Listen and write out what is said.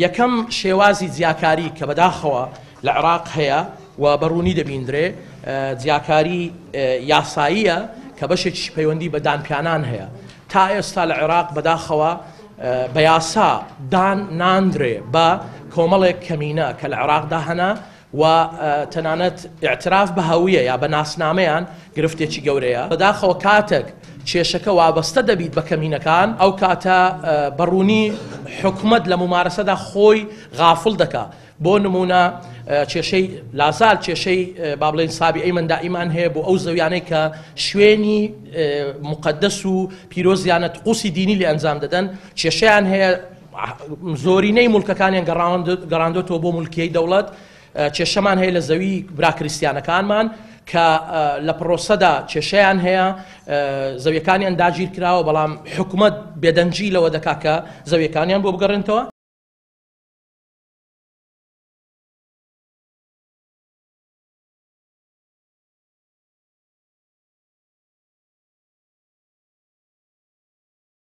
یەکەم شێوازی جیاکاری کە بەداخەوە لە عێراق هەیە و بەڕوونی دەبیندرێ جیاکاری یاساییە کە بەشێکی پەیوەندی بە دانپیانان هەیە. تا ئێستا لە عێراق بەداخەوە بە یاسا دان ناندرێ بە کۆمەڵێک کەمینە کە لە عێراقدا هەنا و تەنانەت ئاعتراف بە هەویە یا بە ناسنامەیان گرفتێکی گەورەیە. بەداخەوە کاتێک کێشەکە وابەستە دەبیت بە کەمینەکان ئەو کاتە بەڕوونی حکومەت لە ممارەسەدا خۆی غافڵ دەکا. بۆ نمونە کێشەی لازال کێشەی با بڵێن سابیعەی من دائیمان هەیە بۆ ئەو زەویانەی کە شوێنی مقدس و پیرۆزیانە طقوسی دینی لێ ئەنجام دەدەن کێشەیان هەیە زۆرینەی مولکەکانیان گەڕاندۆتەوە بۆ مولکیەی دەوڵەت. کێشەمان هەیە لە زەوی براکریستیانەکانمان کە لە پرۆسەدا کێشەیان هەیە زەویەکانیان داگیر کراوە بەڵام حکومەت بێدەنجی لەوە دەکا کە زەویەکانیان بۆ بگەڕێنەوە.